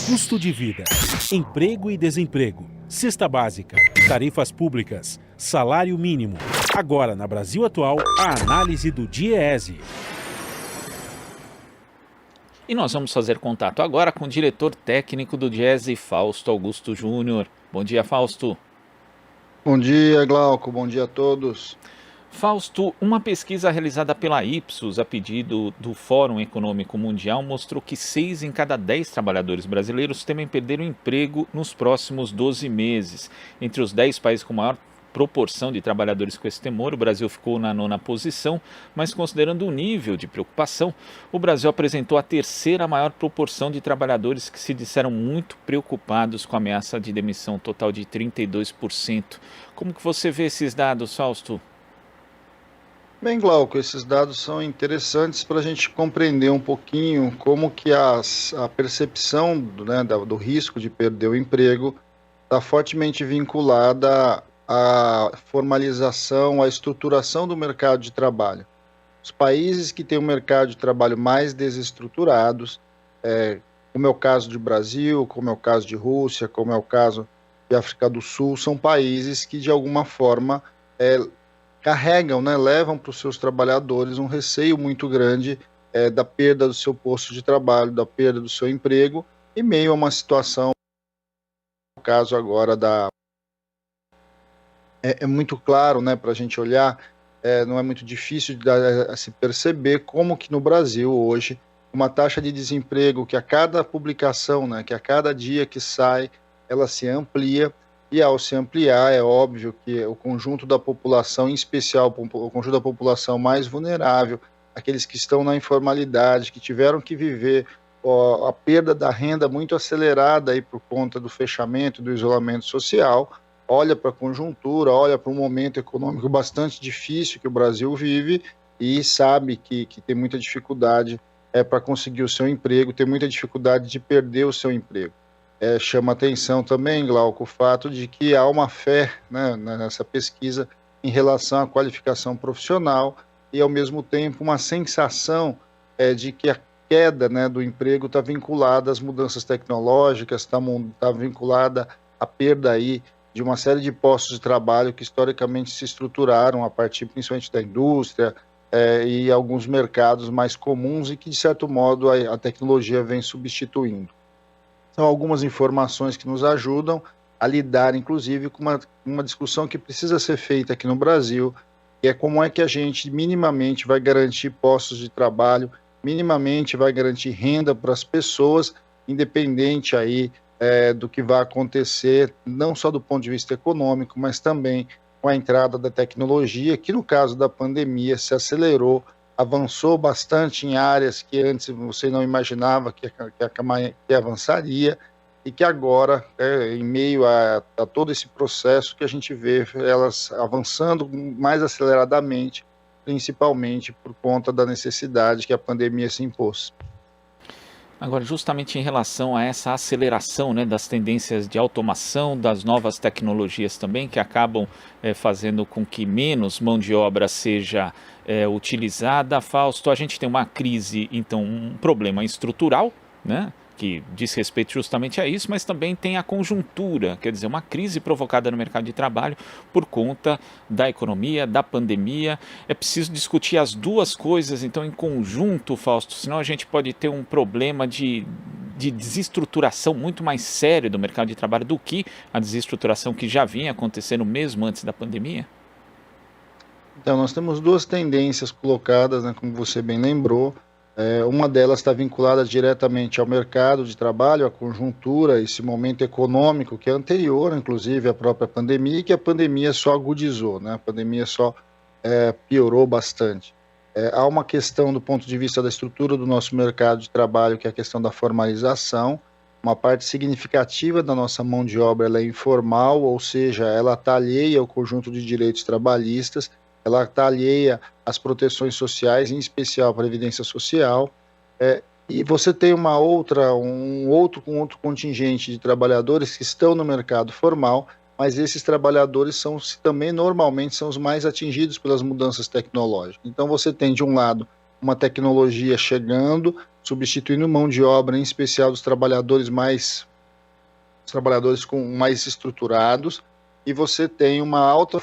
Custo de vida, emprego e desemprego, cesta básica, tarifas públicas, salário mínimo. Agora, na Brasil Atual, a análise do DIEESE. E nós vamos fazer contato agora com o diretor técnico do DIEESE, Fausto Augusto Júnior. Bom dia, Fausto. Bom dia, Glauco. Bom dia a todos. Fausto, uma pesquisa realizada pela Ipsos a pedido do Fórum Econômico Mundial mostrou que 6 em cada 10 trabalhadores brasileiros temem perder o emprego nos próximos 12 meses. Entre os 10 países com maior proporção de trabalhadores com esse temor, o Brasil ficou na 9ª posição, mas considerando o nível de preocupação, o Brasil apresentou a 3ª maior proporção de trabalhadores que se disseram muito preocupados com a ameaça de demissão total de 32%. Como que você vê esses dados, Fausto? Bem, Glauco, esses dados são interessantes para a gente compreender um pouquinho como que a percepção do risco de perder o emprego está fortemente vinculada à formalização, à estruturação do mercado de trabalho. Os países que têm um mercado de trabalho mais desestruturados, como é o caso do Brasil, como é o caso de Rússia, como é o caso de África do Sul, são países que de alguma forma carregam, levam para os seus trabalhadores um receio muito grande da perda do seu posto de trabalho, da perda do seu emprego, em meio a uma situação, no caso agora é muito claro, para a gente olhar, não é muito difícil de se perceber como que no Brasil hoje, uma taxa de desemprego que a cada publicação, que a cada dia que sai, ela se amplia. E ao se ampliar, é óbvio que o conjunto da população, em especial o conjunto da população mais vulnerável, aqueles que estão na informalidade, que tiveram que viver a perda da renda muito acelerada aí por conta do fechamento, do isolamento social, olha para a conjuntura, olha para um momento econômico bastante difícil que o Brasil vive e sabe que tem muita dificuldade para conseguir o seu emprego, tem muita dificuldade de perder o seu emprego. Chama atenção também, Glauco, o fato de que há uma fé nessa pesquisa em relação à qualificação profissional e, ao mesmo tempo, uma sensação de que a queda do emprego está vinculada às mudanças tecnológicas, está vinculada à perda aí de uma série de postos de trabalho que historicamente se estruturaram a partir principalmente da indústria e alguns mercados mais comuns e que, de certo modo, a tecnologia vem substituindo. São algumas informações que nos ajudam a lidar, inclusive, com uma discussão que precisa ser feita aqui no Brasil, que é como é que a gente minimamente vai garantir postos de trabalho, minimamente vai garantir renda para as pessoas, independente aí do que vai acontecer, não só do ponto de vista econômico, mas também com a entrada da tecnologia, que no caso da pandemia se acelerou, avançou bastante em áreas que antes você não imaginava que avançaria e que agora, em meio a todo esse processo que a gente vê elas avançando mais aceleradamente, principalmente por conta da necessidade que a pandemia se impôs. Agora, justamente em relação a essa aceleração das tendências de automação, das novas tecnologias também, que acabam fazendo com que menos mão de obra seja utilizada, Fausto, a gente tem uma crise, então, um problema estrutural, que diz respeito justamente a isso, mas também tem a conjuntura, quer dizer, uma crise provocada no mercado de trabalho por conta da economia, da pandemia. É preciso discutir as duas coisas, então, em conjunto, Fausto, senão a gente pode ter um problema de desestruturação muito mais sério do mercado de trabalho do que a desestruturação que já vinha acontecendo mesmo antes da pandemia. Então, nós temos duas tendências colocadas, como você bem lembrou. Uma delas está vinculada diretamente ao mercado de trabalho, à conjuntura, esse momento econômico que é anterior, inclusive, à própria pandemia, e que a pandemia só agudizou, a pandemia só piorou bastante. Há uma questão do ponto de vista da estrutura do nosso mercado de trabalho, que é a questão da formalização. Uma parte significativa da nossa mão de obra ela é informal, ou seja, ela está alheia ao conjunto de direitos trabalhistas, ela está alheia às proteções sociais, em especial à Previdência Social, e você tem um outro contingente de trabalhadores que estão no mercado formal, mas esses trabalhadores também normalmente são os mais atingidos pelas mudanças tecnológicas. Então você tem, de um lado, uma tecnologia chegando, substituindo mão de obra, em especial dos trabalhadores mais estruturados, e você tem uma alta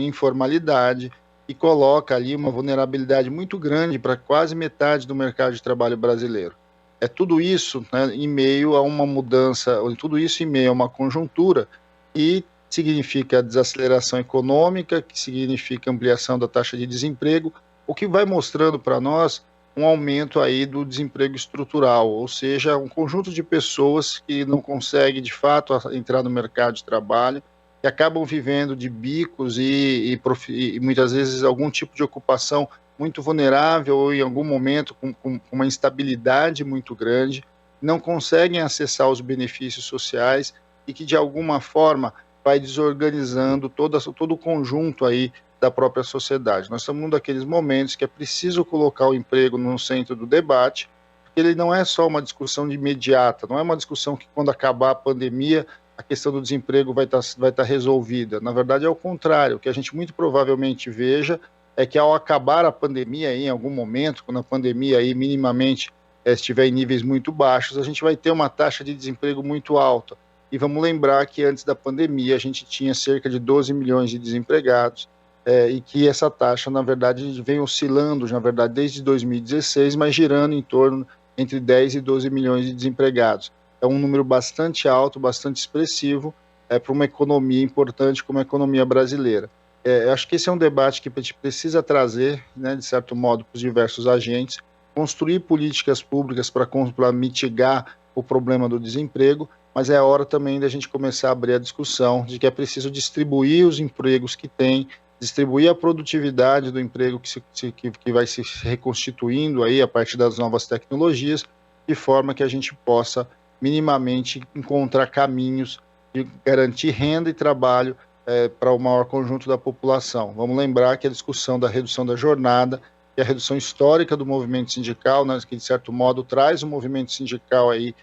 informalidade e coloca ali uma vulnerabilidade muito grande para quase metade do mercado de trabalho brasileiro. É tudo isso, né, em meio a uma mudança, tudo isso em meio a uma conjuntura que significa desaceleração econômica, que significa ampliação da taxa de desemprego, o que vai mostrando para nós um aumento aí do desemprego estrutural, ou seja, um conjunto de pessoas que não conseguem de fato entrar no mercado de trabalho, que acabam vivendo de bicos e muitas vezes algum tipo de ocupação muito vulnerável ou em algum momento com uma instabilidade muito grande, não conseguem acessar os benefícios sociais e que de alguma forma vai desorganizando todo o conjunto aí da própria sociedade. Nós estamos num daqueles momentos que é preciso colocar o emprego no centro do debate, porque ele não é só uma discussão de imediata, não é uma discussão que quando acabar a pandemia a questão do desemprego vai estar resolvida. Na verdade é o contrário, o que a gente muito provavelmente veja é que ao acabar a pandemia aí, em algum momento, quando a pandemia aí minimamente estiver em níveis muito baixos, a gente vai ter uma taxa de desemprego muito alta. E vamos lembrar que antes da pandemia a gente tinha cerca de 12 milhões de desempregados, e que essa taxa, na verdade, vem oscilando, na verdade, desde 2016, mas girando em torno entre 10 e 12 milhões de desempregados. É um número bastante alto, bastante expressivo, para uma economia importante como a economia brasileira. Eu acho que esse é um debate que a gente precisa trazer, né, de certo modo, para os diversos agentes, construir políticas públicas para mitigar o problema do desemprego, mas é hora também da gente começar a abrir a discussão de que é preciso distribuir os empregos que tem, distribuir a produtividade do emprego que vai se reconstituindo aí a partir das novas tecnologias, de forma que a gente possa minimamente encontrar caminhos de garantir renda e trabalho para o maior conjunto da população. Vamos lembrar que a discussão da redução da jornada, que é a redução histórica do movimento sindical, né, que de certo modo traz o movimento sindical aí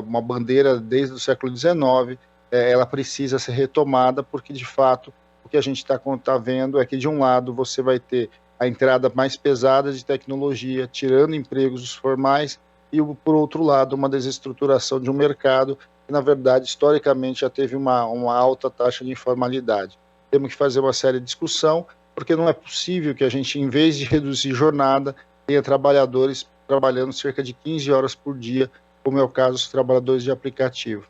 uma bandeira desde o século XIX, ela precisa ser retomada, porque de fato o que a gente está vendo é que de um lado você vai ter a entrada mais pesada de tecnologia, tirando empregos dos formais, e por outro lado uma desestruturação de um mercado que na verdade historicamente já teve uma alta taxa de informalidade. Temos que fazer uma séria discussão, porque não é possível que a gente, em vez de reduzir jornada, tenha trabalhadores trabalhando cerca de 15 horas por dia, como é o caso dos trabalhadores de aplicativo.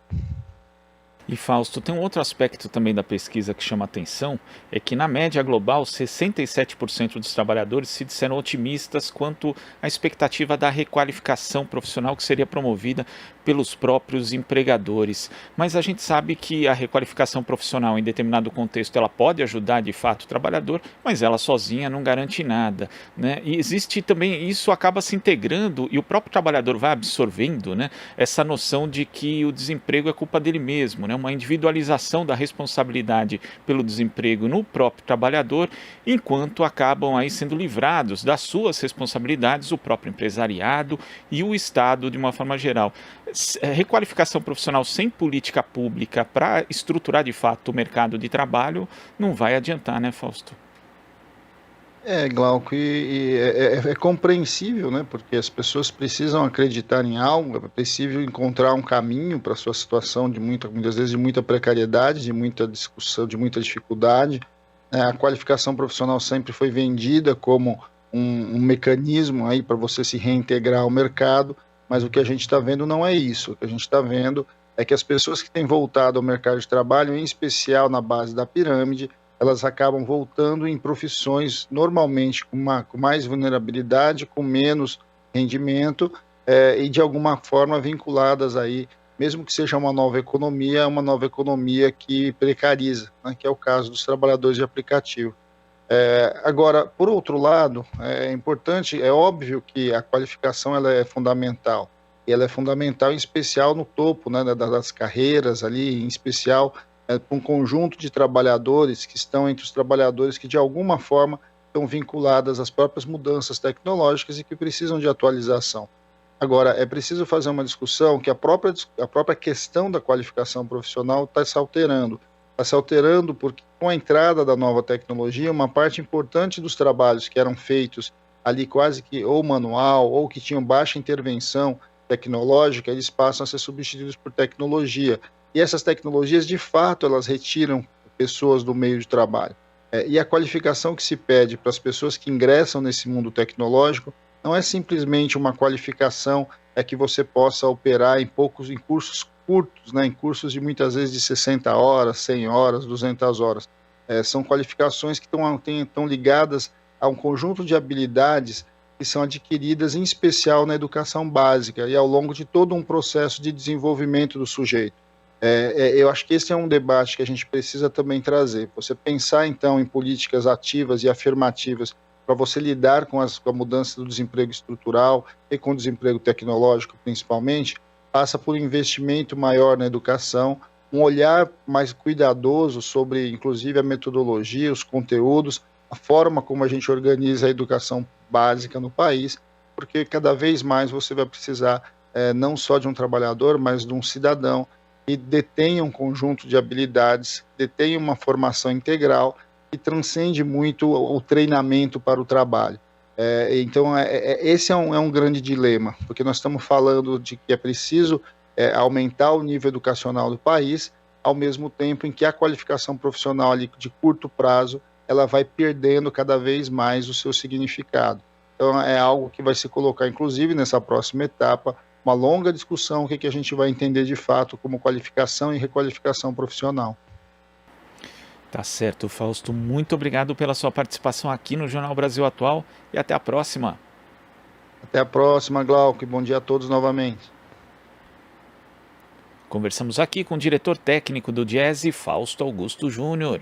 E Fausto, tem um outro aspecto também da pesquisa que chama atenção, é que na média global 67% dos trabalhadores se disseram otimistas quanto à expectativa da requalificação profissional que seria promovida pelos próprios empregadores. Mas a gente sabe que a requalificação profissional em determinado contexto ela pode ajudar de fato o trabalhador, mas ela sozinha não garante nada, né? E existe também, isso acaba se integrando e o próprio trabalhador vai absorvendo, né, essa noção de que o desemprego é culpa dele mesmo, né? Uma individualização da responsabilidade pelo desemprego no próprio trabalhador, enquanto acabam aí sendo livrados das suas responsabilidades o próprio empresariado e o Estado de uma forma geral. Requalificação profissional sem política pública para estruturar de fato o mercado de trabalho não vai adiantar, né, Fausto? Glauco, é compreensível, né? Porque as pessoas precisam acreditar em algo, é preciso encontrar um caminho para a sua situação muitas vezes de muita precariedade, de muita discussão, de muita dificuldade. A qualificação profissional sempre foi vendida como um mecanismo aí para você se reintegrar ao mercado, mas o que a gente está vendo não é isso. O que a gente está vendo é que as pessoas que têm voltado ao mercado de trabalho, em especial na base da pirâmide, elas acabam voltando em profissões normalmente com mais vulnerabilidade, com menos rendimento e de alguma forma vinculadas aí, mesmo que seja uma nova economia que precariza, né, que é o caso dos trabalhadores de aplicativo. Agora, por outro lado, é importante, é óbvio que a qualificação ela é fundamental, e ela é fundamental em especial no topo, né, das carreiras ali, em especial para um conjunto de trabalhadores que estão entre os trabalhadores que de alguma forma estão vinculadas às próprias mudanças tecnológicas e que precisam de atualização. Agora, é preciso fazer uma discussão que a própria questão da qualificação profissional está se alterando. Está se alterando porque com a entrada da nova tecnologia, uma parte importante dos trabalhos que eram feitos ali quase que ou manual, ou que tinham baixa intervenção tecnológica, eles passam a ser substituídos por tecnologia. E essas tecnologias, de fato, elas retiram pessoas do meio de trabalho. E a qualificação que se pede para as pessoas que ingressam nesse mundo tecnológico não é simplesmente uma qualificação que você possa operar em cursos curtos, né, em cursos de muitas vezes de 60 horas, 100 horas, 200 horas. São qualificações que estão ligadas a um conjunto de habilidades que são adquiridas em especial na educação básica e ao longo de todo um processo de desenvolvimento do sujeito. Eu acho que esse é um debate que a gente precisa também trazer. Você pensar, então, em políticas ativas e afirmativas para você lidar com a mudança do desemprego estrutural e com o desemprego tecnológico, principalmente, passa por um investimento maior na educação, um olhar mais cuidadoso sobre, inclusive, a metodologia, os conteúdos, a forma como a gente organiza a educação básica no país, porque cada vez mais você vai precisar não só de um trabalhador, mas de um cidadão que detenha um conjunto de habilidades, detenha uma formação integral que transcende muito o treinamento para o trabalho. Então, esse é um grande dilema, porque nós estamos falando de que é preciso aumentar o nível educacional do país, ao mesmo tempo em que a qualificação profissional ali de curto prazo, ela vai perdendo cada vez mais o seu significado. Então, é algo que vai se colocar, inclusive, nessa próxima etapa, uma longa discussão, o que a gente vai entender de fato como qualificação e requalificação profissional. Tá certo, Fausto. Muito obrigado pela sua participação aqui no Jornal Brasil Atual e até a próxima. Até a próxima, Glauco, e bom dia a todos novamente. Conversamos aqui com o diretor técnico do Diese, Fausto Augusto Júnior.